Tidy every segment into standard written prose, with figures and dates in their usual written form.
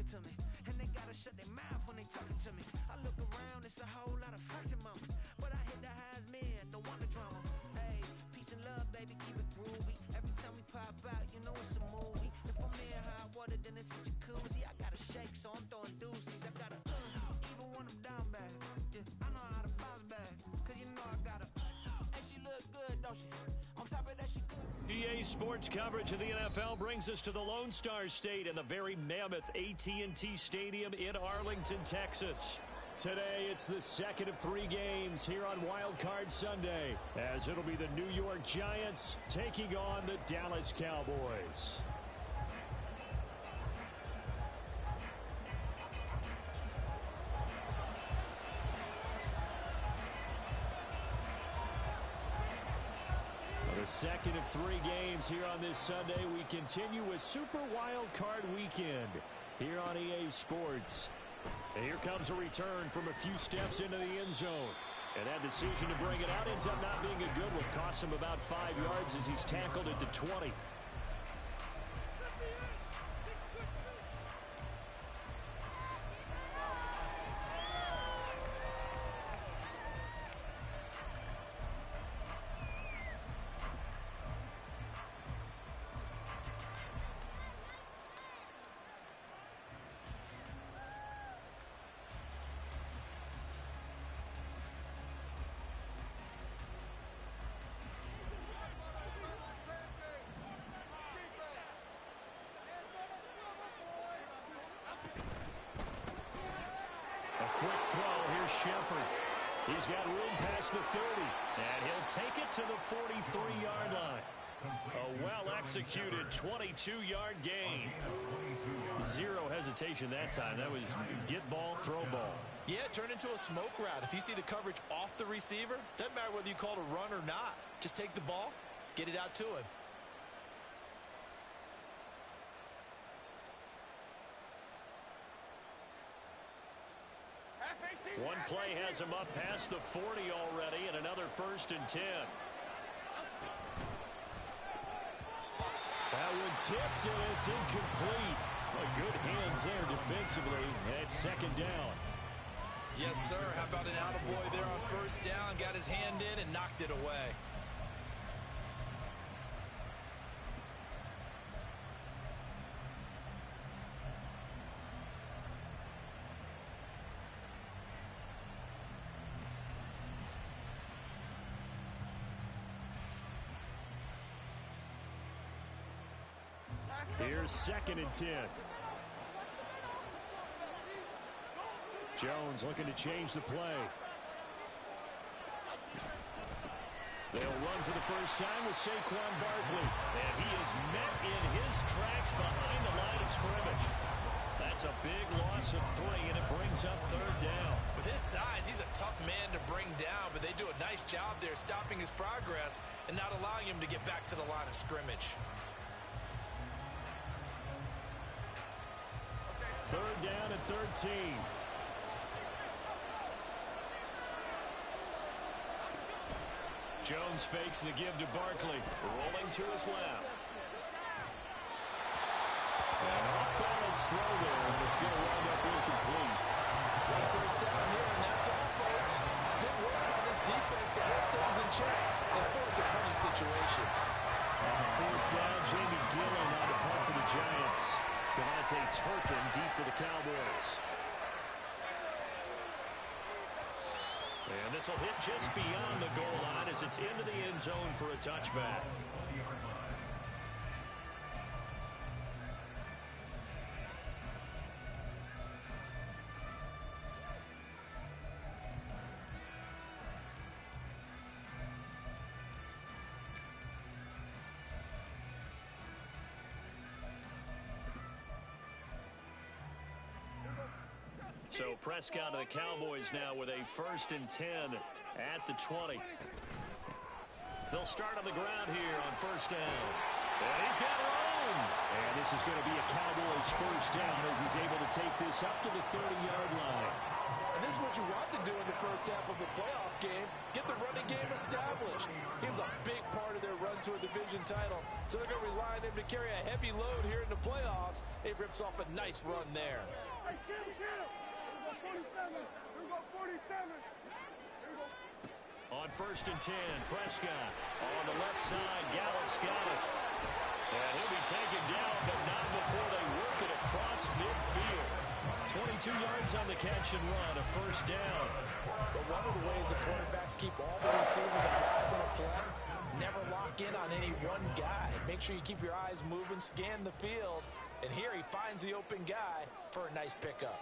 to me. And they gotta shut their mouth when they talking to me. I look around, it's a whole lot of flexing mamas. But I hit the highs, man, don't want the drama. Hey, peace and love, baby, keep it groovy. Every time we pop out, you know it's a movie. If I'm in hot water, then it's a jacuzzi. I gotta shake, so I'm throwing deuces. I gotta, even when I'm down bad. Yeah, I know how to bounce back, cause you know I gotta, and she look good, don't she? On top of that, she good. EA Sports coverage of the NFL brings us to the Lone Star State and the very mammoth AT&T Stadium in Arlington, Texas. Today, it's the second of 3 games here on WildCard Sunday, as it'll be the New York Giants taking on the Dallas Cowboys. The second of 3 games here on this Sunday. We continue with Super Wild Card Weekend here on EA Sports. And here comes a return from a few steps into the end zone. And that decision to bring it out ends up not being a good one. Costs him about 5 yards as he's tackled at the 20. Quick throw. Here's Shepard. He's got room past the 30. And he'll take it to the 43-yard line. A well-executed 22-yard gain. Zero hesitation that time. That was get ball, throw ball. Yeah, it turned into a smoke route. If you see the coverage off the receiver, doesn't matter whether you call it a run or not. Just take the ball, get it out to him. One play has him up past the 40 already, and another 1st and 10. That one tipped, and it's incomplete. Well, good hands there defensively at 2nd down. Yes, sir. How about an attaboy there on 1st down? Got his hand in and knocked it away. Here's 2nd and 10. Jones looking to change the play. They'll run for the first time with Saquon Barkley. And he is met in his tracks behind the line of scrimmage. That's a big loss of 3, and it brings up 3rd down. With his size, he's a tough man to bring down, but they do a nice job there stopping his progress and not allowing him to get back to the line of scrimmage. 3rd down and 13. Jones fakes the give to Barkley. Rolling to his left. An off-balance throw there, and it's going to wind up incomplete. Got a 1st down here, and that's all, folks. Good work on this defense to hold things in check and force a punting situation. On 4th down, Jamie Gillen on the punt for the Giants. Devontae Turpin deep for the Cowboys. And this will hit just beyond the goal line as it's into the end zone for a touchback. So Prescott of the Cowboys now with a 1st and 10 at the 20. They'll start on the ground here on 1st down. And he's got room. And this is going to be a Cowboys 1st down as he's able to take this up to the 30-yard line. And this is what you want to do in the first half of a playoff game. Get the running game established. He was a big part of their run to a division title. So they're going to rely on him to carry a heavy load here in the playoffs. He rips off a nice run there. On 1st and 10, Prescott on the left side. Gallup's got it. And he'll be taken down, but not before they work it across midfield. 22 yards on the catch and run, a first down. But one of the ways the quarterbacks keep all the receivers alive in a play, never lock in on any one guy. Make sure you keep your eyes moving, scan the field. And here he finds the open guy for a nice pickup.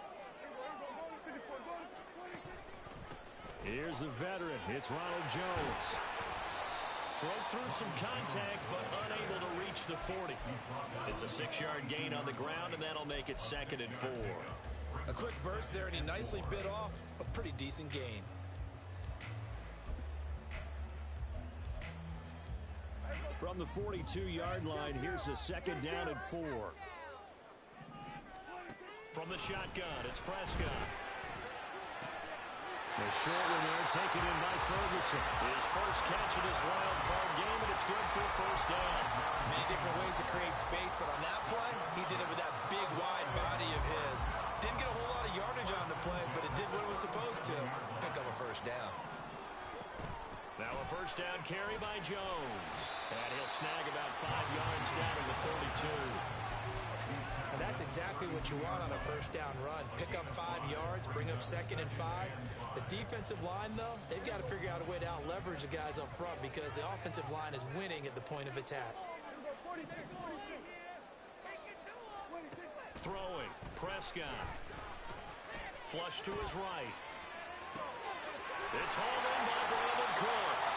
Here's the veteran. It's Ronald Jones. Broke through some contact, but unable to reach the 40. It's a 6-yard gain on the ground, and that'll make it 2nd and 4. A quick burst there, and he nicely bit off a pretty decent gain. From the 42-yard line, here's a 2nd down and 4. From the shotgun, it's Prescott. The short one there taken in by Ferguson. His first catch of this wild card game, and it's good for a first down. Many different ways to create space, but on that play, he did it with that big, wide body of his. Didn't get a whole lot of yardage on the play, but it did what it was supposed to. Pick up a first down. Now a first down carry by Jones. And he'll snag about 5 yards down to the 32. And that's exactly what you want on a first down run. Pick up 5 yards, bring up 2nd and 5. The defensive line, though, they've got to figure out a way to out-leverage the guys up front because the offensive line is winning at the point of attack. Throwing, Prescott. Flush to his right. It's hauled in by Brandon Cooks.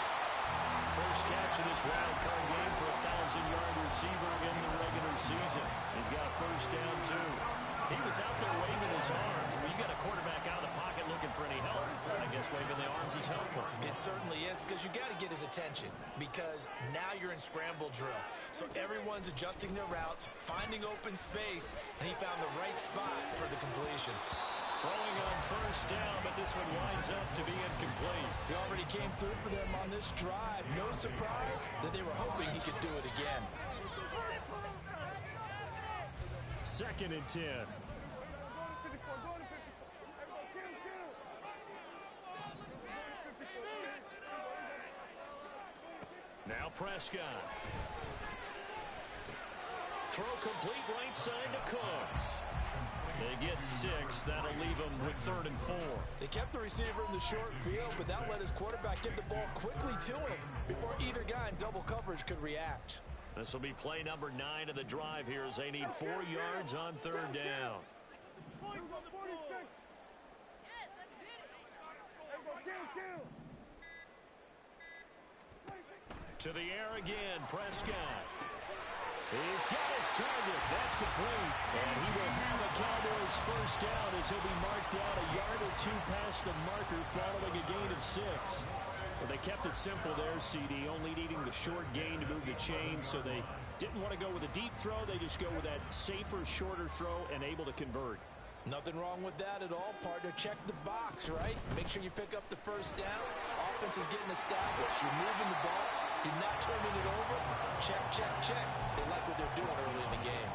First catch of this wild card game for a 1,000-yard receiver in the regular season. He's got a first down, too. He was out there waving his arms. When you got a quarterback out of the pocket looking for any help, I guess waving the arms is helpful. It certainly is, because you got to get his attention, because now you're in scramble drill. So everyone's adjusting their routes, finding open space, and he found the right spot for the completion. Throwing on first down, but this one winds up to be incomplete. He already came through for them on this drive. No surprise that they were hoping he could do it again. 2nd and 10. Now Prescott. Throw complete right side to Cooks. They get 6. That'll leave them with 3rd and 4. They kept the receiver in the short field, but that let his quarterback get the ball quickly to him before either guy in double coverage could react. This will be play number 9 of the drive here as they need 4 yards on 3rd down. To the air again, Prescott. He's got his target. That's complete. And he will have a Cowboys first down as he'll be marked down a yard or 2 past the marker following a gain of 6. Well, they kept it simple there, CD, only needing the short gain to move the chain, so they didn't want to go with a deep throw. They just go with that safer, shorter throw and able to convert. Nothing wrong with that at all, partner. Check the box, right? Make sure you pick up the first down. Offense is getting established. You're moving the ball. You're not turning it over. Check, check, check. They like what they're doing early in the game.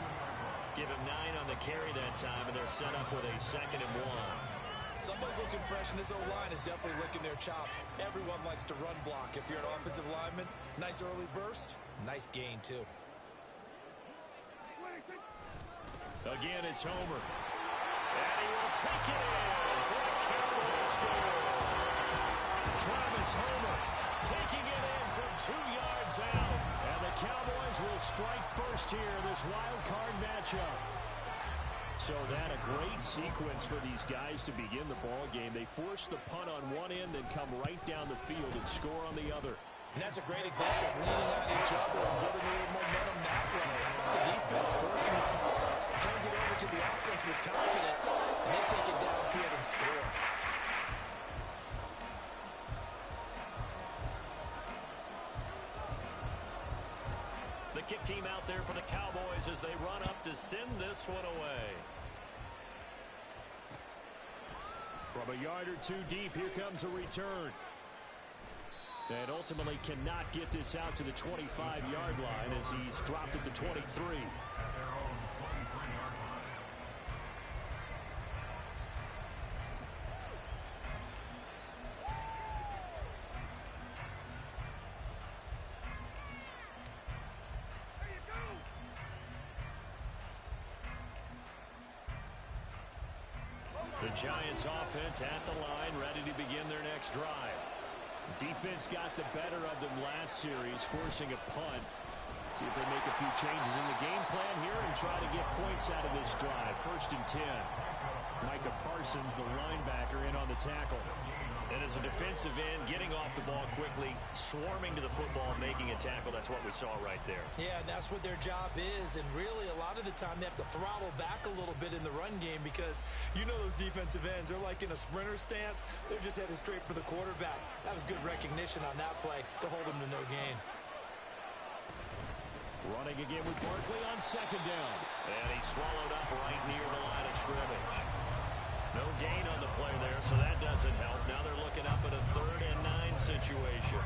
Give him 9 on the carry that time, and they're set up with a 2nd and 1. Somebody's looking fresh, and this O-line is definitely licking their chops. Everyone likes to run block. If you're an offensive lineman, nice early burst, nice gain, too. Again, it's Homer. And he will take it in for a Cowboys score. Travis Homer taking it in from 2 yards out. And the Cowboys will strike first here in this wild card matchup. So that a great sequence for these guys to begin the ball game. They force the punt on one end, then come right down the field and score on the other. And that's a great example of leaning on each other and building a little momentum that way. The defense forcing it, turns it over to the offense with confidence, and they take it downfield and score. The kick team out there for the Cowboys as they run up to send this one away. From From a yard or two deep, here comes a return. And ultimately cannot get this out to the 25-yard line as he's dropped at the 23. The Giants offense at the line, ready to begin their next drive. Defense got the better of them last series, forcing a punt. See if they make a few changes in the game plan here and try to get points out of this drive. 1st and 10. Micah Parsons, the linebacker, in on the tackle. And as a defensive end, getting off the ball quickly, swarming to the football, making a tackle. That's what we saw right there. Yeah, that's what their job is. And really, a lot of the time, they have to throttle back a little bit in the run game because you know those defensive ends, they're like in a sprinter stance. They're just headed straight for the quarterback. That was good recognition on that play to hold them to no gain. Running again with Barkley on 2nd down. And he's swallowed up right near the line of scrimmage. No gain on the play there, so that doesn't help. Now they're looking up at a 3rd and 9 situation.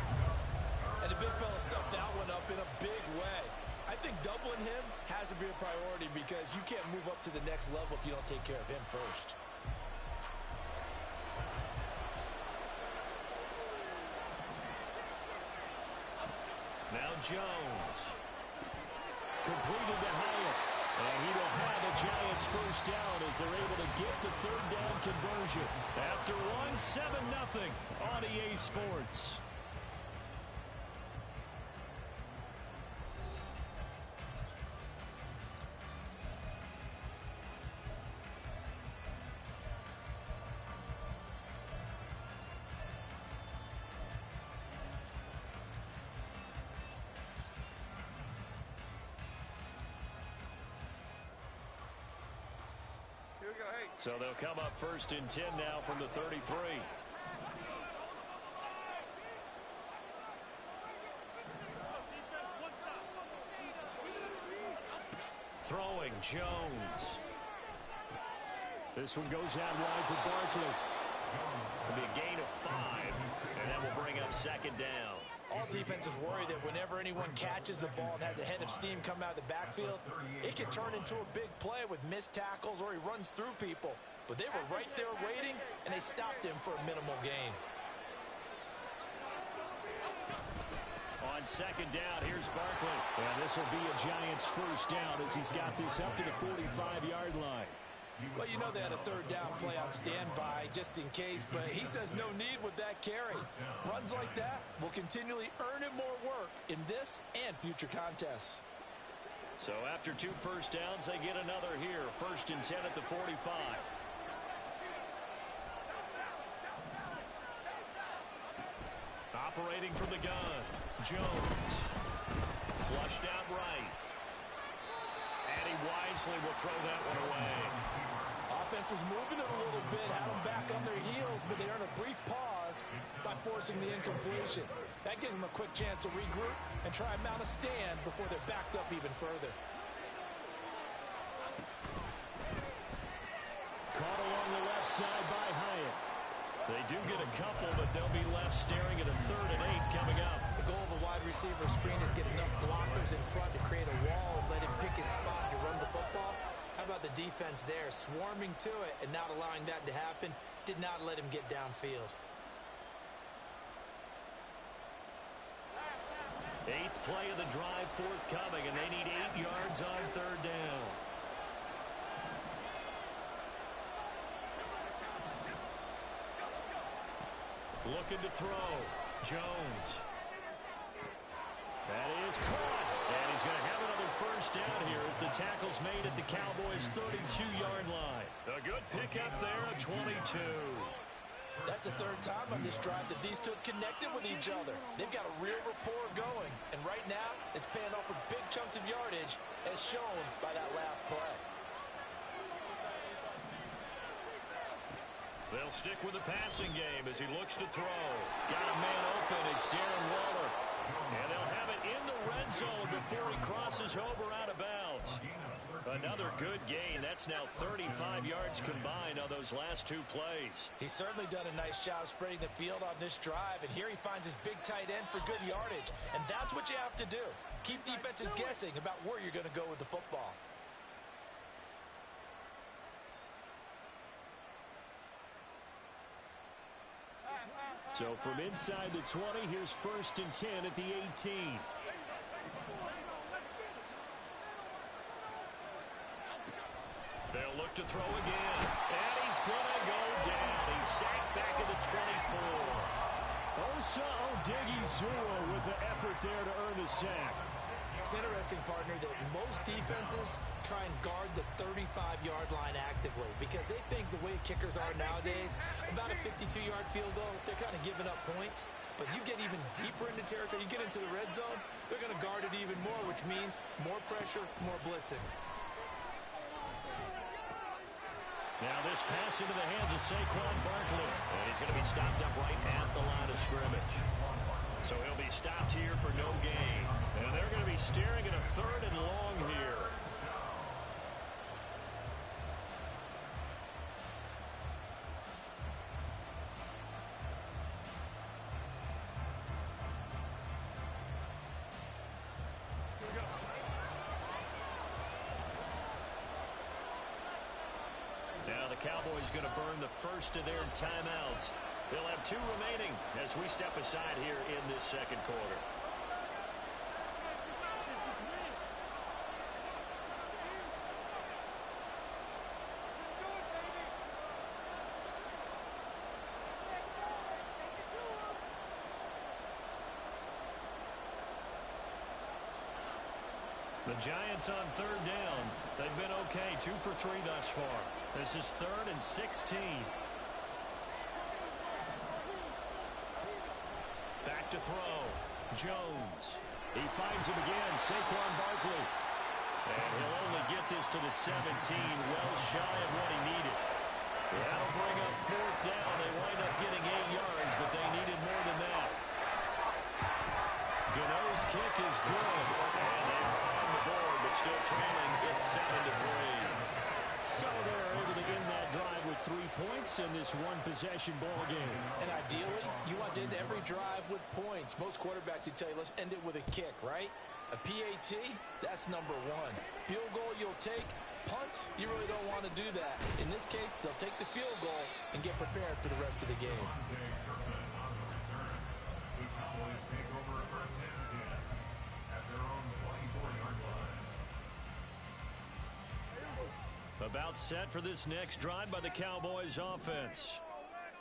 And the big fella stuffed that one up in a big way. I think doubling him has to be a priority because you can't move up to the next level if you don't take care of him first. Now Jones. Completed to Hyatt. And he will have a Giants 1st down as they're able to get the 3rd down conversion. After 7-0 on EA Sports. So they'll come up 1st and 10 now from the 33. Throwing Jones. This one goes out wide for Barkley. It'll be a gain of 5, and that will bring up 2nd down. All defenses worry that whenever anyone catches the ball and has a head of steam come out of the backfield, it can turn into a big play with missed tackles or he runs through people. But they were right there waiting, and they stopped him for a minimal gain. On 2nd down, here's Barkley. And this will be a Giants 1st down as he's got this up to the 45-yard line. Well, you know they had a 3rd down play on standby just in case, but he says no need with that carry. Runs like that will continually earn him more work in this and future contests. So after 2 1st downs, they get another here. 1st and 10 at the 45. Operating from the gun, Jones. Flushed out right. And he wisely will throw that one away. Offense was moving it a little bit, had them back on their heels, but they earned a brief pause by forcing the incompletion. That gives them a quick chance to regroup and try and mount a stand before they're backed up even further. Caught along the left side by Hyatt. They do get a couple, but they'll be left staring at a 3rd and 8 coming up. The goal of a wide receiver screen is get enough blockers in front to create a wall and let him pick his spot to run the football. How about the defense there, swarming to it and not allowing that to happen? Did not let him get downfield. 8th play of the drive forthcoming, and they need 8 yards on 3rd down. Looking to throw. Jones. That is caught. And he's going to have another 1st down here as the tackle's made at the Cowboys' 32-yard line. A good pickup there of 22. That's the 3rd time on this drive that these two have connected with each other. They've got a real rapport going. And right now, it's paying off with big chunks of yardage as shown by that last play. They'll stick with the passing game as he looks to throw. Got a man open. It's Darren Waller. And they'll have it in the red zone before he crosses over out of bounds. Another good gain. That's now 35 yards combined on those last two plays. He's certainly done a nice job spreading the field on this drive, and here he finds his big tight end for good yardage. And that's what you have to do. Keep defenses guessing about where you're going to go with the football. So from inside the 20, here's 1st and 10 at the 18. They'll look to throw again. And he's going to go down. He's sacked back at the 24. Osa Odigizua with the effort there to earn the sack. It's interesting, partner, that most defenses try and guard the 35-yard line actively because they think the way kickers are nowadays, about a 52-yard field goal, they're kind of giving up points. But you get even deeper into territory, you get into the red zone, they're going to guard it even more, which means more pressure, more blitzing. Now this pass into the hands of Saquon Barkley. And he's going to be stopped up right at the line of scrimmage. So he'll be stopped here for no gain. And they're going to be staring at a 3rd and long here. Now the Cowboys going to burn the first of their timeouts. They'll have 2 remaining as we step aside here in this second quarter. The Giants on 3rd down. They've been okay, 2 for 3 thus far. This is 3rd and 16. Back to throw. Jones. He finds him again. Saquon Barkley. And he'll only get this to the 17, well shy of what he needed. That'll bring up 4th down. They wind up getting 8 yards, but they needed more than that. Gano's kick is good. And they are on the board, but still trailing. It's 7-3. So they're able to end that drive with 3 points in this one-possession ball game. And ideally, you want to end every drive with points. Most quarterbacks would tell you, let's end it with a kick, right? A PAT, that's number 1. Field goal you'll take. Punts, you really don't want to do that. In this case, they'll take the field goal and get prepared for the rest of the game. About set for this next drive by the Cowboys offense.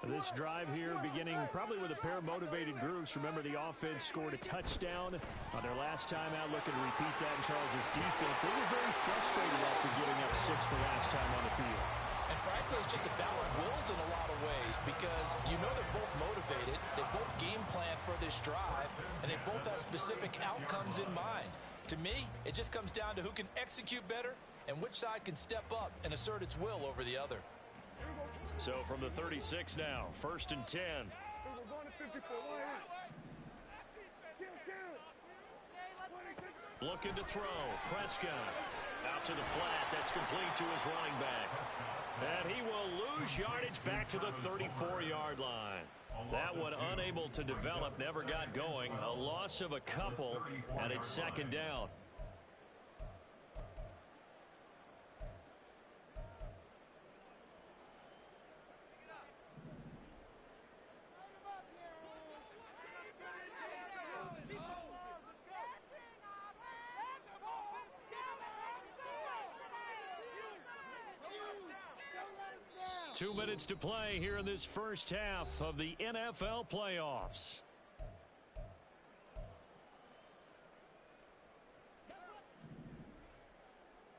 This drive here beginning probably with a pair of motivated groups. Remember, the offense scored a touchdown on their last time out. Looking to repeat that in Charles' defense. They were very frustrated after giving up 6 the last time on the field. And frankly, it's just a battle of wills in a lot of ways because you know they're both motivated. They both game plan for this drive, and they both have specific outcomes in mind. To me, it just comes down to who can execute better and which side can step up and assert its will over the other. So from the 36 now, 1st and 10. Looking to throw. Prescott out to the flat. That's complete to his running back. And he will lose yardage back to the 34-yard line. That one unable to develop, never got going. A loss of a couple, and it's 2nd down. Two minutes to play here in this first half of the NFL playoffs.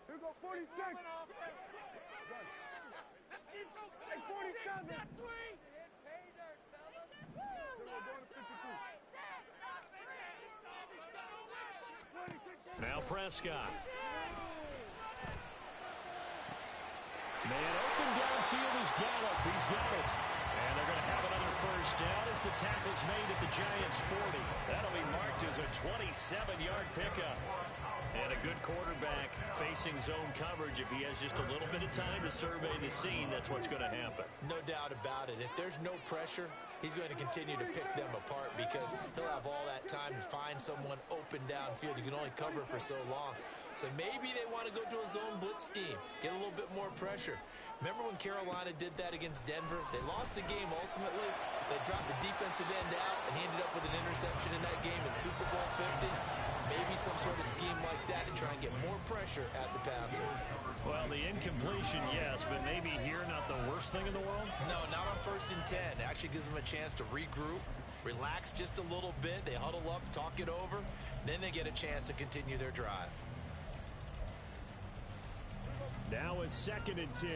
Here we go, 46. Let's keep those 47. Now Prescott. Man open downfield is Gallup. He's got it. And they're going to have another first down as the tackle's made at the Giants' 40. That'll be marked as a 27-yard pickup. And a good quarterback facing zone coverage. If he has just a little bit of time to survey the scene, that's what's going to happen. No doubt about it. If there's no pressure, he's going to continue to pick them apart because he'll have all that time to find someone open downfield. You can only cover for so long. So maybe they want to go to a zone blitz scheme, get a little bit more pressure. Remember when Carolina did that against Denver? They lost the game ultimately. They dropped the defensive end out, and he ended up with an interception in that game in Super Bowl 50. Maybe some sort of scheme like that to try and get more pressure at the passer. Well, the incompletion, yes, but maybe here not the worst thing in the world? No, not on 1st and 10. It actually gives them a chance to regroup, relax just a little bit. They huddle up, talk it over, then they get a chance to continue their drive. Now a 2nd and 10.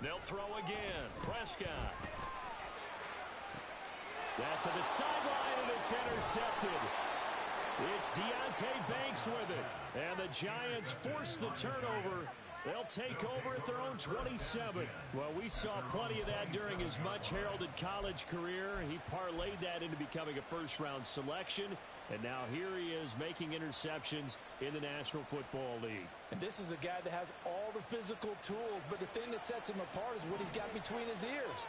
They'll throw again. Prescott. That to the sideline, and it's intercepted. It's Deonte Banks with it. And the Giants force the turnover. They'll take over at their own 27. Well, we saw plenty of that during his much-heralded college career. He parlayed that into becoming a first-round selection. And now here he is making interceptions in the National Football League. And this is a guy that has all the physical tools, but the thing that sets him apart is what he's got between his ears.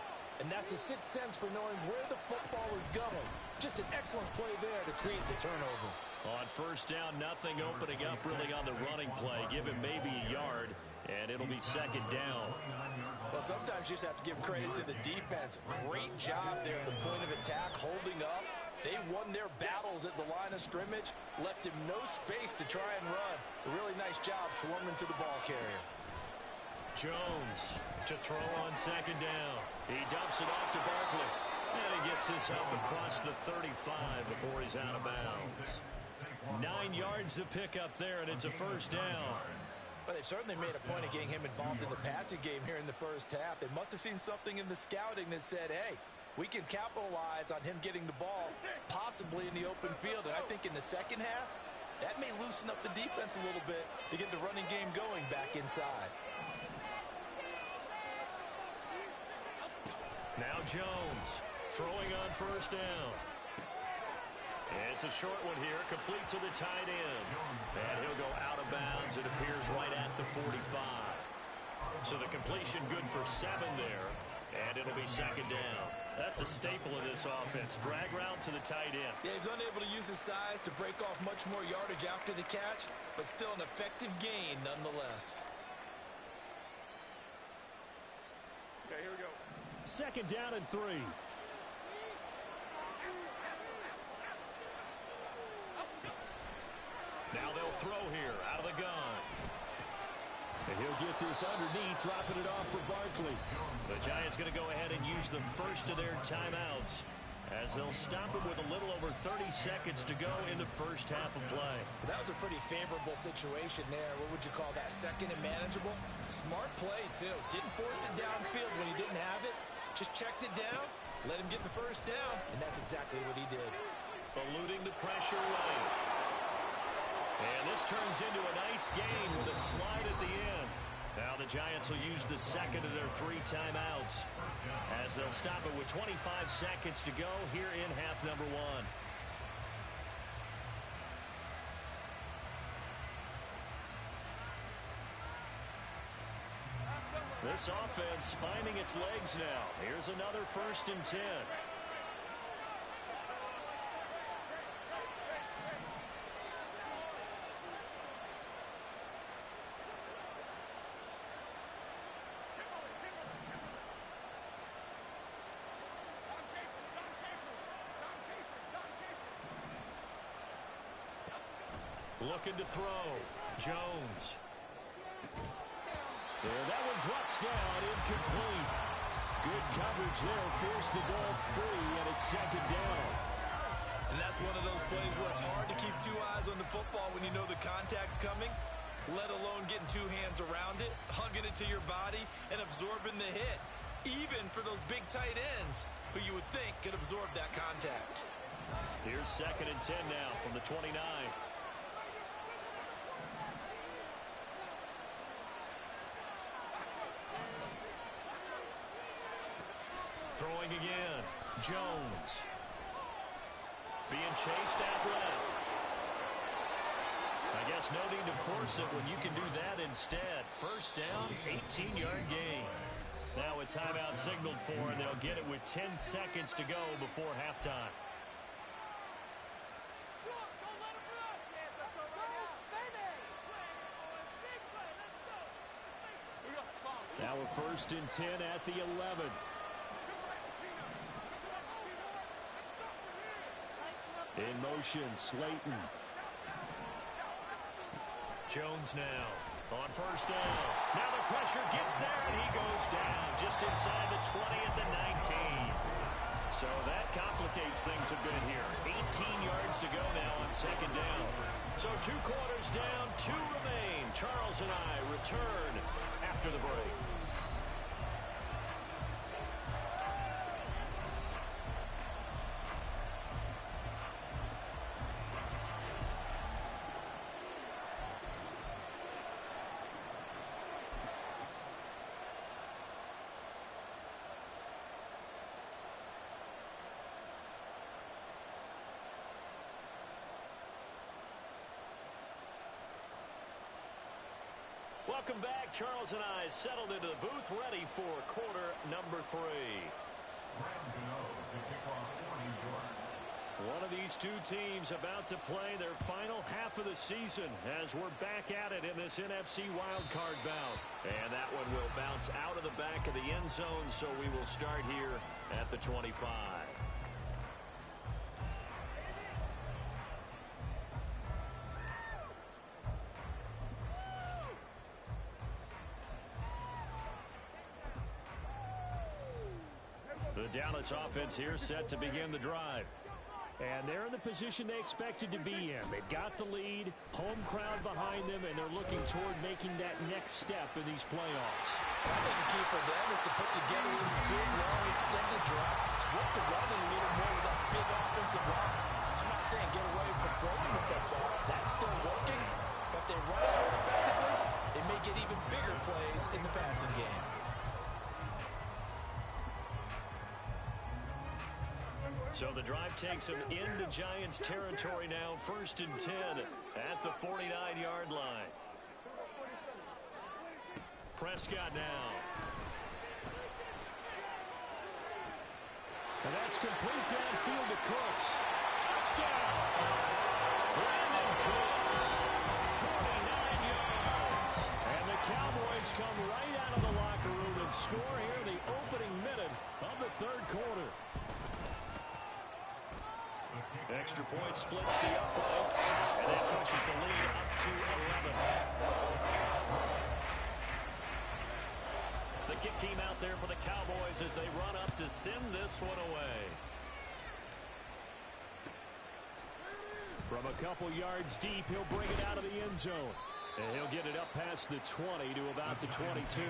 And that's the sixth sense for knowing where the football is going. Just an excellent play there to create the turnover. On 1st down, nothing opening up really on the running play. Give him maybe a yard, and it'll be 2nd down. Well, sometimes you just have to give credit to the defense. Great job there at the point of attack, holding up. They won their battles at the line of scrimmage, left him no space to try and run. A really nice job swarming to the ball carrier. Jones to throw on 2nd down. He dumps it off to Barkley. And he gets this up across the 35 before he's out of bounds. 9 yards to pick up there, and it's a 1st down. But they've certainly made a point of getting him involved in the passing game here in the 1st half. They must have seen something in the scouting that said, hey, we can capitalize on him getting the ball, possibly in the open field. And I think in the 2nd half, that may loosen up the defense a little bit to get the running game going back inside. Now Jones throwing on 1st down. It's a short one here, complete to the tight end. And he'll go out of bounds. It appears right at the 45. So the completion good for 7 there. And it'll be 2nd down. That's a staple of this offense. Drag route to the tight end. Yeah, he's unable to use his size to break off much more yardage after the catch, but still an effective gain nonetheless. Okay, here we go. 2nd down and 3. Now they'll throw here out of the gun. And he'll get this underneath, dropping it off for Barkley. The Giants going to go ahead and use the first of their timeouts as they'll stop it with a little over 30 seconds to go in the 1st half of play. That was a pretty favorable situation there. What would you call that? 2nd and manageable? Smart play, too. Didn't force it downfield when he didn't have it. Just checked it down, let him get the 1st down, and that's exactly what he did. Eluding the pressure lane. And this turns into a nice gain with a slide at the end. Now the Giants will use the 2nd of their 3 timeouts as they'll stop it with 25 seconds to go here in half number 1. This offense finding its legs now. Here's another 1st and 10. Looking to throw. Jones. There, that one drops down, incomplete. Good coverage there, forced the ball free, and it's 2nd down. And that's one of those plays where it's hard to keep 2 eyes on the football when you know the contact's coming, let alone getting 2 hands around it, hugging it to your body, and absorbing the hit. Even for those big tight ends who you would think could absorb that contact. Here's 2nd and 10 now from the 29. Throwing again. Jones. Being chased out left. I guess no need to force it when you can do that instead. First down, 18-yard gain. Now a timeout signaled for, and they'll get it with 10 seconds to go before halftime. Now a 1st and 10 at the 11. In motion, Slayton. Jones now on 1st down. Now the pressure gets there, and he goes down just inside the 20 at the 19. So that complicates things a bit here. 18 yards to go now on 2nd down. So 2 quarters down, 2 remain. Charles and I return after the break. Welcome back. Charles and I settled into the booth, ready for quarter number 3. One of these 2 teams about to play their final half of the season as we're back at it in this NFC wildcard bout. And that one will bounce out of the back of the end zone, so we will start here at the 25. The Dallas offense here set to begin the drive. And they're in the position they expected to be in. They've got the lead, home crowd behind them, and they're looking toward making that next step in these playoffs. I think the key for them is to put together some good, long, extended drives. Work the running a little more with that big offensive line. I'm not saying get away from throwing the football. That's still working. But they run it more effectively, they may get even bigger plays in the passing game. So the drive takes them into Giants territory now. 1st and 10 at the 49-yard line. Prescott now. And that's complete downfield to Cooks. Touchdown! Brandon Cooks, 49 yards. And the Cowboys come right out of the locker room and score here in the opening minute of the 3rd quarter. Extra point splits the uprights, and that pushes the lead up to 11. The kick team out there for the Cowboys as they run up to send this one away. From a couple yards deep, he'll bring it out of the end zone. And he'll get it up past the 20 to about the 22.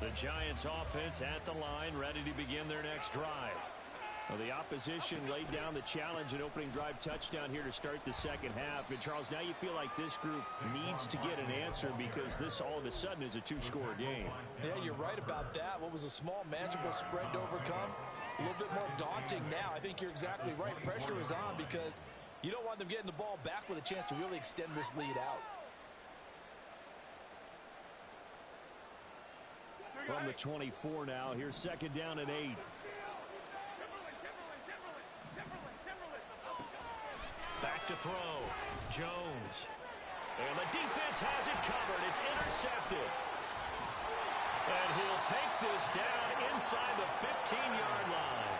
The Giants offense at the line, ready to begin their next drive. Well, the opposition laid down the challenge and opening drive touchdown here to start the 2nd half. And, Charles, now you feel like this group needs to get an answer because this all of a sudden is a 2-score game. Yeah, you're right about that. What was a small, manageable spread to overcome, a little bit more daunting now. I think you're exactly right. Pressure is on because you don't want them getting the ball back with a chance to really extend this lead out. From the 24 now, here's 2nd down and 8. Back to throw. Jones. And the defense has it covered. It's intercepted. And he'll take this down inside the 15-yard line.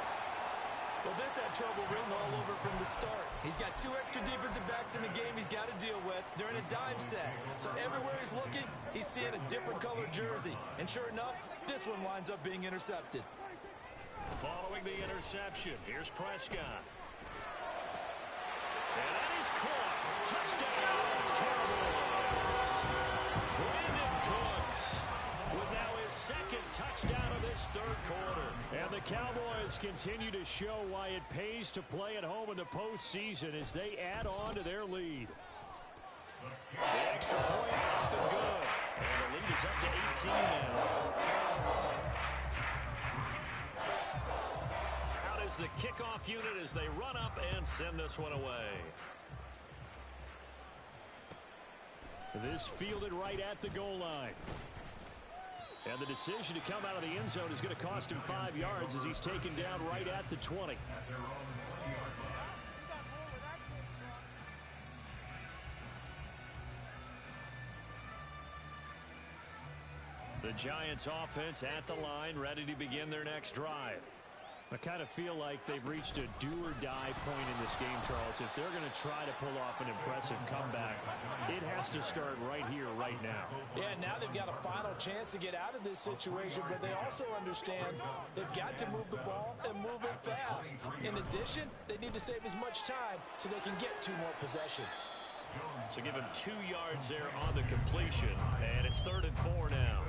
Well, this had trouble written all over from the start. He's got 2 extra defensive backs in the game he's got to deal with during a dime set. So everywhere he's looking, he's seeing a different colored jersey. And sure enough, this one winds up being intercepted. Following the interception, here's Prescott. And that is caught. Touchdown, Cowboys. Brandon Cooks with now his 2nd touchdown of this 3rd quarter. And the Cowboys continue to show why it pays to play at home in the postseason as they add on to their lead. The extra point up and good. And the lead is up to 18 now. Out is the kickoff unit as they run up and send this one away. This fielded right at the goal line. And the decision to come out of the end zone is going to cost him 5 yards as he's taken down right at the 20. The Giants offense at the line, ready to begin their next drive. I kind of feel like they've reached a do-or-die point in this game, Charles. If they're going to try to pull off an impressive comeback, it has to start right here, right now. Yeah, now they've got a final chance to get out of this situation, but they also understand they've got to move the ball and move it fast. In addition, they need to save as much time so they can get 2 more possessions. So give him 2 yards there on the completion, and it's 3rd and 4 now.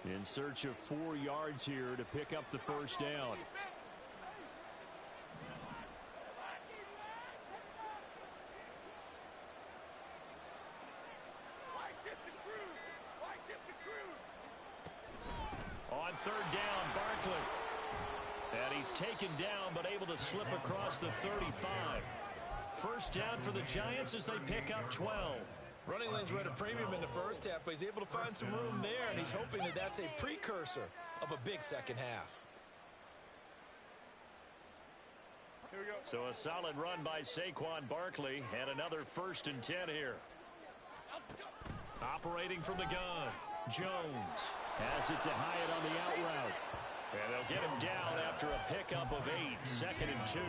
In search of 4 yards here to pick up the first down. On 3rd down, Barkley. And he's taken down but able to slip across the 35. First down for the Giants as they pick up 12. Running lanes were at a premium in the first half, but he's able to find some room there, and he's hoping that that's a precursor of a big second half. Here we go. So a solid run by Saquon Barkley, and another 1st and 10 here. Operating from the gun, Jones has it to Hyatt on the out route. And they'll get him down after a pickup of 8, 2nd and 2.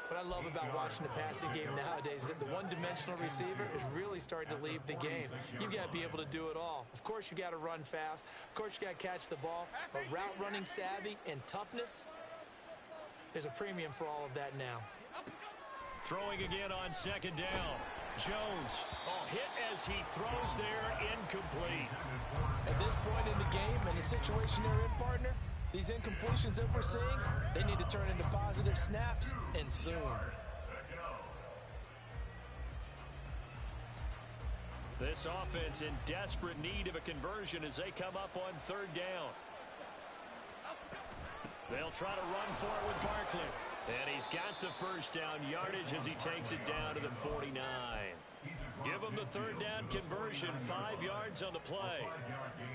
What I love about watching the passing game nowadays is that the one-dimensional receiver is really starting to leave the game. You've got to be able to do it all. Of course, you got to run fast. Of course, you got to catch the ball. But route running savvy and toughness, there's a premium for all of that now. Throwing again on 2nd down. Jones, hit as he throws there, incomplete. At this point in the game and the situation they're in, partner, these incompletions that we're seeing, they need to turn into positive snaps, and soon. This offense in desperate need of a conversion as they come up on 3rd down. They'll try to run for it with Barkley. And he's got the first down yardage as he takes it down to the 49. Give him the 3rd down conversion, 5 yards on the play.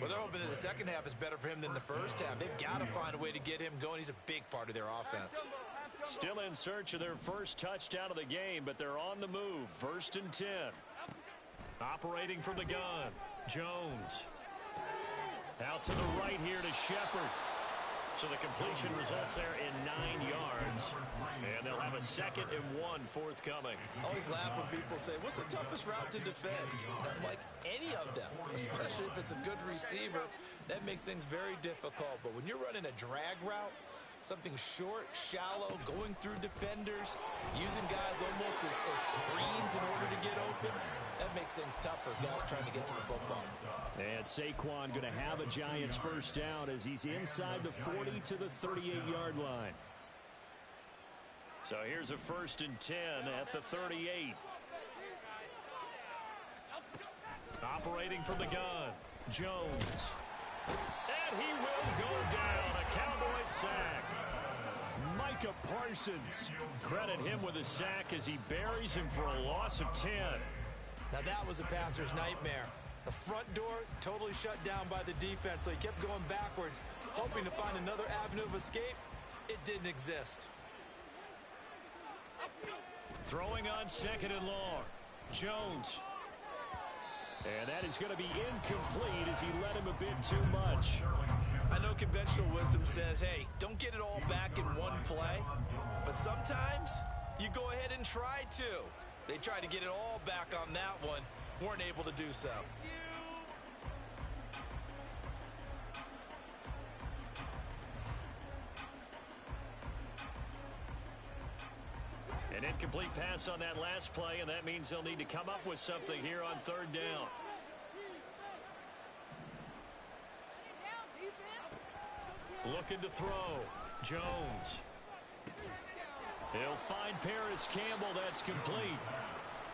Well, they're hoping that the second half is better for him than the first half. They've got to find a way to get him going. He's a big part of their offense. Still in search of their first touchdown of the game, but they're on the move. 1st and 10. Operating from the gun, Jones. Out to the right here to Shepard. So the completion results there in 9 yards. And they'll have a 2nd and 1 forthcoming. I always laugh when people say, what's the toughest route to defend? Like any of them, especially if it's a good receiver, that makes things very difficult. But when you're running a drag route, something short, shallow, going through defenders, using guys almost as screens in order to get open, that makes things tough for guys trying to get to the football. And Saquon going to have a Giants first down as he's inside the 40 to the 38-yard line. So here's a 1st and 10 at the 38. Operating from the gun, Jones. And he will go down. A Cowboys sack. Micah Parsons. Credit him with a sack as he buries him for a loss of 10. Now that was a passer's nightmare. The front door totally shut down by the defense, so he kept going backwards, hoping to find another avenue of escape. It didn't exist. Throwing on 2nd and long. Jones. And that is going to be incomplete as he led him a bit too much. I know conventional wisdom says, hey, don't get it all back in one play. But sometimes you go ahead and try to. They tried to get it all back on that one. Weren't able to do so. An incomplete pass on that last play, and that means they'll need to come up with something here on third down. Looking to throw. Jones. He'll find Paris Campbell. That's complete.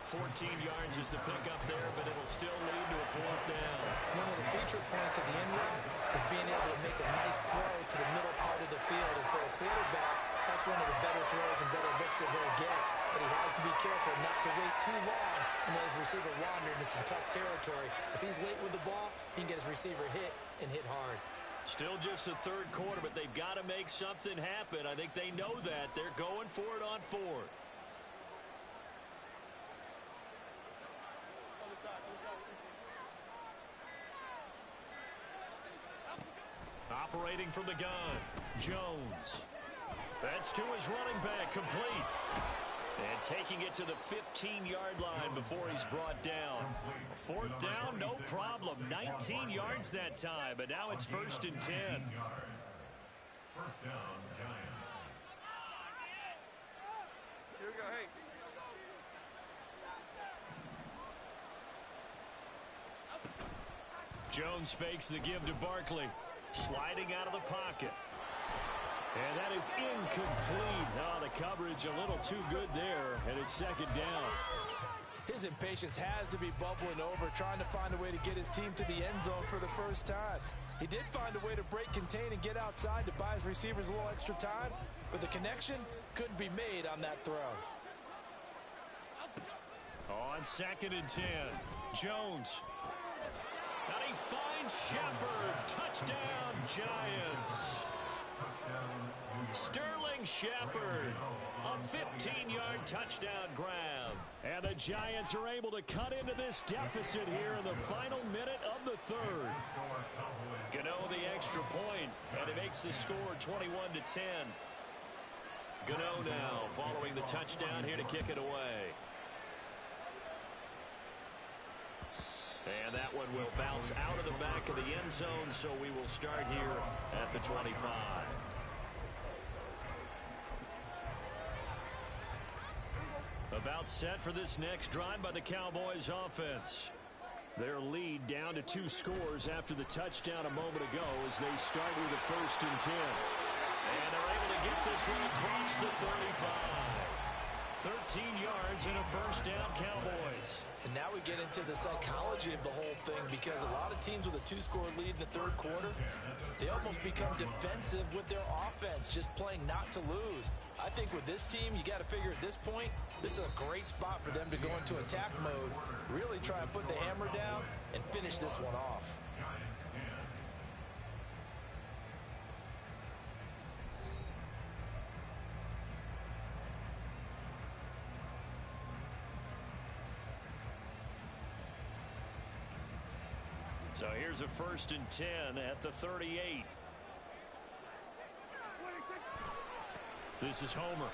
14 yards is the pickup there, but it'll still lead to a fourth down. One of the feature points of the end run is being able to make a nice throw to the middle part of the field. And for a quarterback, that's one of the better throws and better looks that he'll get. But he has to be careful not to wait too long and let his receiver wander into some tough territory. If he's late with the ball, he can get his receiver hit and hit hard. Still just the third quarter, but they've got to make something happen. I think they know that. They're going for it on fourth. Operating from the gun, Jones. That's to his running back, complete. And taking it to the 15-yard line before he's brought down. Fourth down, no problem. 19 yards that time, but now it's 1st and 10. First down, Giants. Here we go, hey. Jones fakes the give to Barkley. Sliding out of the pocket. And that is incomplete. Oh, the coverage a little too good there, and it's 2nd down. His impatience has to be bubbling over, trying to find a way to get his team to the end zone for the first time. He did find a way to break, contain, and get outside to buy his receivers a little extra time, but the connection couldn't be made on that throw. On 2nd and 10, Jones. And he finds Shepard. Touchdown, Giants. Sterling Shepard. A 15-yard touchdown grab. And the Giants are able to cut into this deficit here in the final minute of the third. Gano the extra point, and it makes the score 21-10. Gano now following the touchdown here to kick it away. And that one will bounce out of the back of the end zone, so we will start here at the 25. About set for this next drive by the Cowboys offense. Their lead down to 2 scores after the touchdown a moment ago as they start with a 1st and 10. And they're able to get this one across the 35. 13 yards and a 1st down, Cowboys. And now we get into the psychology of the whole thing, because a lot of teams with a 2-score lead in the third quarter, they almost become defensive with their offense, just playing not to lose. I think with this team, you got to figure at this point, this is a great spot for them to go into attack mode, really try and put the hammer down and finish this one off. So here's a 1st and 10 at the 38. This is Homer.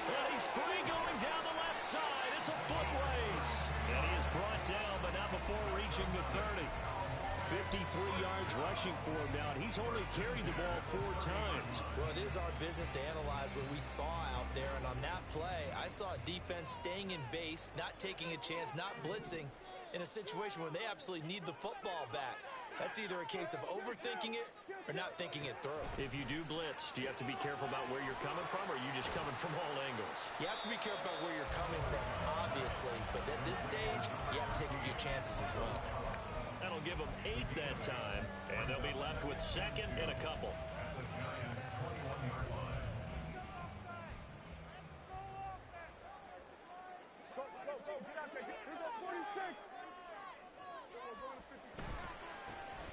And he's free going down the left side. It's a foot race. And he is brought down, but not before reaching the 30. 53 yards rushing for him now. He's only carried the ball 4 times. Well, it is our business to analyze what we saw out there. And on that play, I saw a defense staying in base, not taking a chance, not blitzing in a situation where they absolutely need the football back. That's either a case of overthinking it or not thinking it through. If you do blitz, do you have to be careful about where you're coming from, or are you just coming from all angles? You have to be careful about where you're coming from, obviously. But at this stage, you have to take a few chances as well. That'll give them 8 that time, and they'll be left with 2nd and a couple.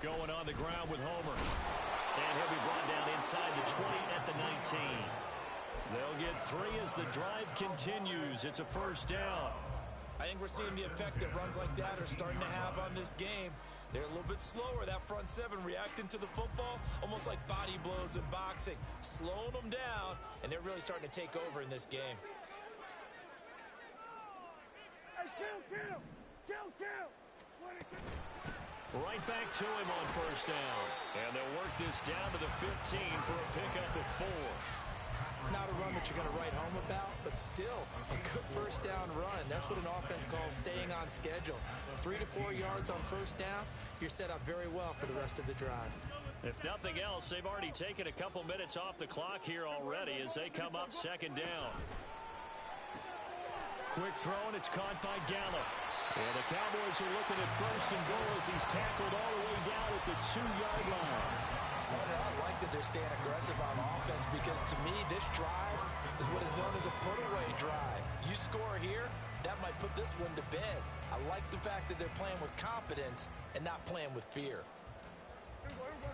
Going on the ground with Homer. And he'll be brought down inside the 20 at the 19. They'll get 3 as the drive continues. It's a 1st down. I think we're seeing the effect that runs like that are starting to have on this game. They're a little bit slower, that front 7 reacting to the football, almost like body blows in boxing, slowing them down, and they're really starting to take over in this game. Right back to him on first down. And they'll work this down to the 15 for a pickup of 4. Not a run that you're going to write home about, but still a good first down run. That's what an offense calls staying on schedule. 3 to 4 yards on first down, you're set up very well for the rest of the drive. If nothing else, they've already taken a couple minutes off the clock here already as they come up second down. Quick throw, and it's caught by Gallup. And the Cowboys are looking at first and goal as he's tackled all the way down at the 2-yard line. I like that they're staying aggressive on offense because, to me, this drive is what is known as a put-away drive. You score here, that might put this one to bed. I like the fact that they're playing with confidence and not playing with fear.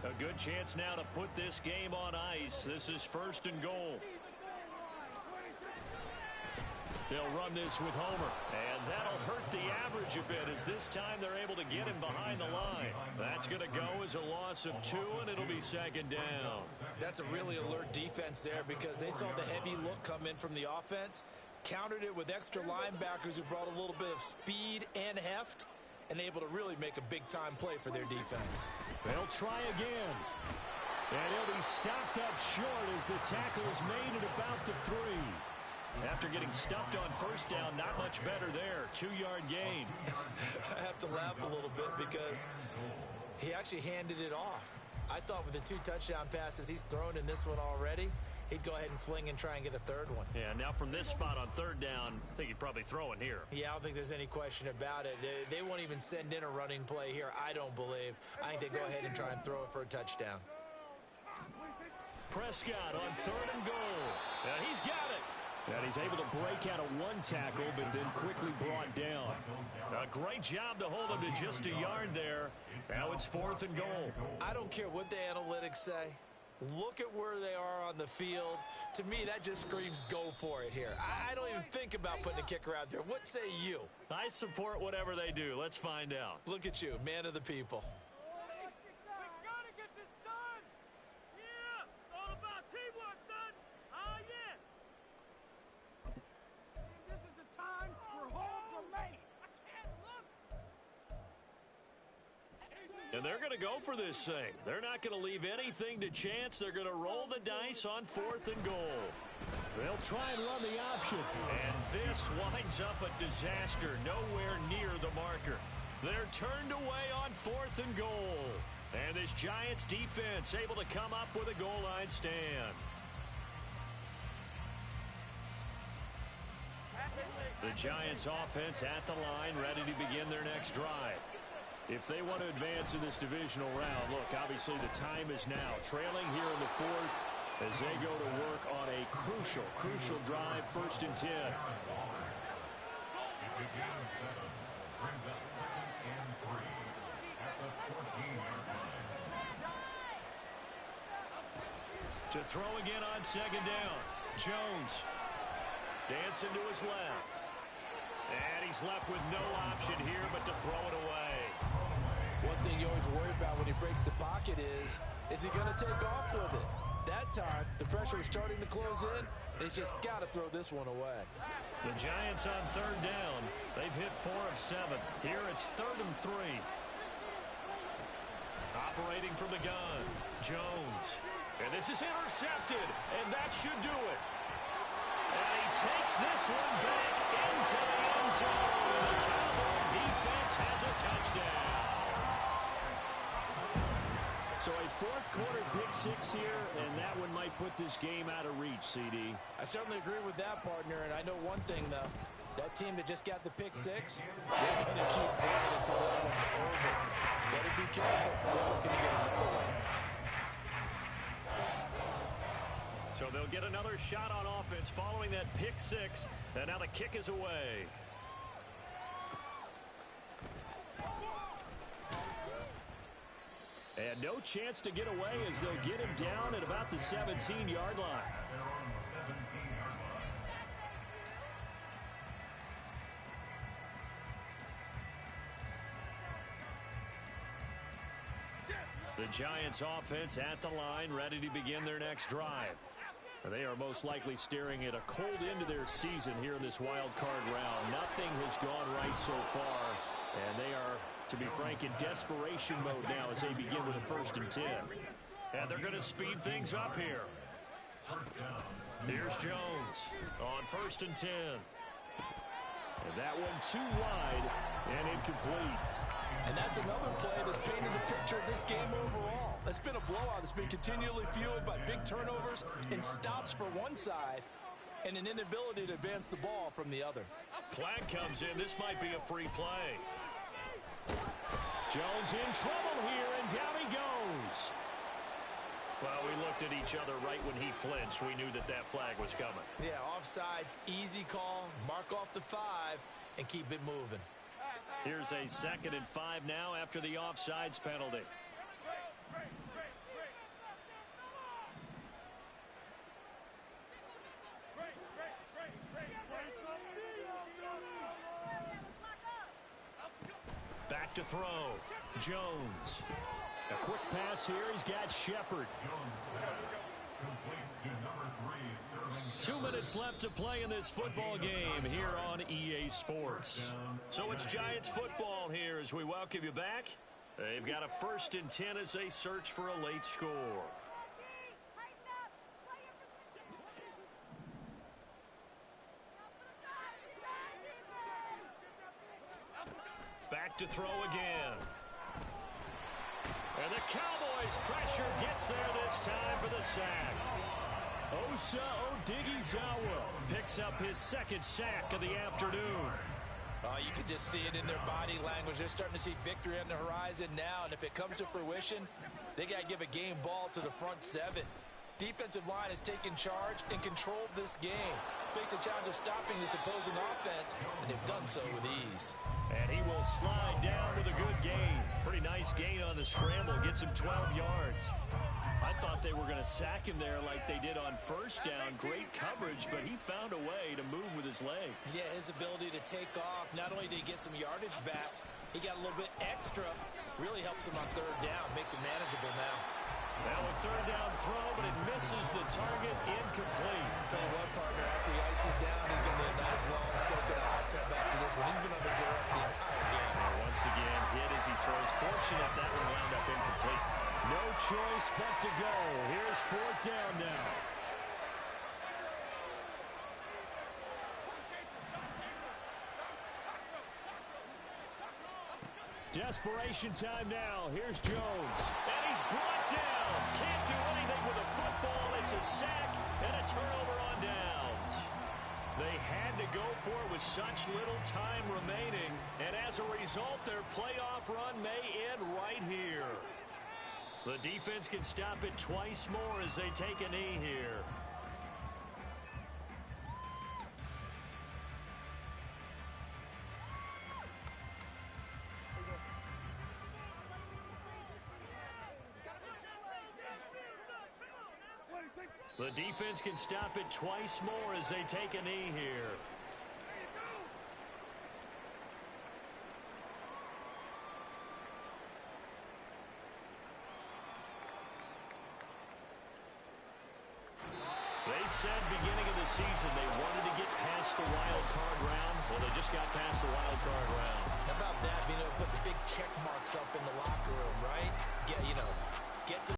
A good chance now to put this game on ice. This is first and goal. They'll run this with Homer, and that'll hurt the average a bit as this time they're able to get him behind the line. That's going to go as a loss of 2, and it'll be second down. That's a really alert defense there because they saw the heavy look come in from the offense, countered it with extra linebackers who brought a little bit of speed and heft, and able to really make a big-time play for their defense. They'll try again. And he'll be stopped up short as the tackle is made at about the 3. After getting stuffed on first down, not much better there. 2-yard gain. I have to laugh a little bit because he actually handed it off. I thought with the 2 touchdown passes he's thrown in this one already, he'd go ahead and fling and try and get a third one. Yeah, now from this spot on third down, I think he'd probably throw in here. Yeah, I don't think there's any question about it. They won't even send in a running play here, I don't believe. I think they go ahead and try and throw it for a touchdown. Prescott on third and goal. Now he's got it. And he's able to break out of 1 tackle, but then quickly brought down. A great job to hold him to just a yard there. Now it's 4th and goal. I don't care what the analytics say. Look at where they are on the field. To me, that just screams go for it here. I don't even think about putting a kicker out there. What say you? I support whatever they do. Let's find out. Look at you, man of the people. And they're going to go for this thing. They're not going to leave anything to chance. They're going to roll the dice on 4th and goal. They'll try and run the option. And this winds up a disaster nowhere near the marker. They're turned away on 4th and goal. And this Giants defense able to come up with a goal line stand. The Giants offense at the line, ready to begin their next drive. If they want to advance in this divisional round, look, obviously the time is now. Trailing here in the 4th as they go to work on a crucial drive, 1st and 10. To throw again on 2nd down. Jones dancing to his left. And he's left with no option here but to throw it away. One thing you always worry about when he breaks the pocket is he going to take off with it? That time, the pressure was starting to close in, and he's just got to throw this one away. The Giants on 3rd down. They've hit 4 of 7. Here it's 3rd and 3. Operating from the gun, Jones. And this is intercepted, and that should do it. And he takes this one back into the end zone. The Cowboy defense has a touchdown. So a 4th quarter pick-6 here, and that one might put this game out of reach, CD. I certainly agree with that, partner, and I know one thing, though. That team that just got the pick-6, they're going to keep playing until this one's over. Better be careful. They're looking to get another one. So they'll get another shot on offense following that pick-6, and now the kick is away. And no chance to get away as they'll get him down at about the 17-yard line. The Giants offense at the line, ready to begin their next drive. They are most likely staring at a cold end to their season here in this wild card round. Nothing has gone right so far, and they are to be frank, in desperation mode now as they begin with a 1st and 10. And they're going to speed things up here. Here's Jones on 1st and 10. And that one too wide and incomplete. And that's another play that's painted the picture of this game overall. It's been a blowout. It's been continually fueled by big turnovers and stops for one side and an inability to advance the ball from the other. Flag comes in. This might be a free play. Jones in trouble here, and down he goes. Well, we looked at each other right when he flinched. We knew that that flag was coming. Yeah, offsides, easy call. Mark off the 5 and keep it moving. Here's a 2nd and 5 now after the offsides penalty. Back to throw. Jones. A quick pass here. He's got Shepard. 2 minutes left to play in this football game here on EA Sports. So it's Giants football here as we welcome you back. They've got a 1st and 10 as they search for a late score. Back to throw again. And the Cowboys pressure gets there this time for the sack. Osa Odighizuwa picks up his 2nd sack of the afternoon. Oh, you can just see it in their body language. They're starting to see victory on the horizon now, and if it comes to fruition, they got to give a game ball to the front 7. Defensive line has taken charge and controlled this game. Face a challenge of stopping this opposing offense, and they've done so with ease. And he will slide down with a good gain. Pretty nice gain on the scramble. Gets him 12 yards. I thought they were going to sack him there like they did on 1st down. Great coverage, but he found a way to move with his legs. Yeah, his ability to take off. Not only did he get some yardage back, he got a little bit extra. Really helps him on 3rd down. Makes it manageable now. Now a 3rd down throw, but it misses the target. Incomplete. Tell you what, partner, after he ices down, he's going to be a nice long soak and a hot tub after this one. He's been under duress the entire game. And once again, hit as he throws. Fortunate that one wound up incomplete. No choice but to go. Here's 4th down now. Desperation time now. Here's Jones. And he's brought down. Can't do anything with a football. It's a sack and a turnover on downs. They had to go for it with such little time remaining. And as a result, their playoff run may end right here. The defense can stop it twice more as they take a knee here. The defense can stop it twice more as they take a knee here. They said beginning of the season they wanted to get past the wild card round. Well, they just got past the wild card round. How about that, being able to put the big check marks up in the locker room, right? Get to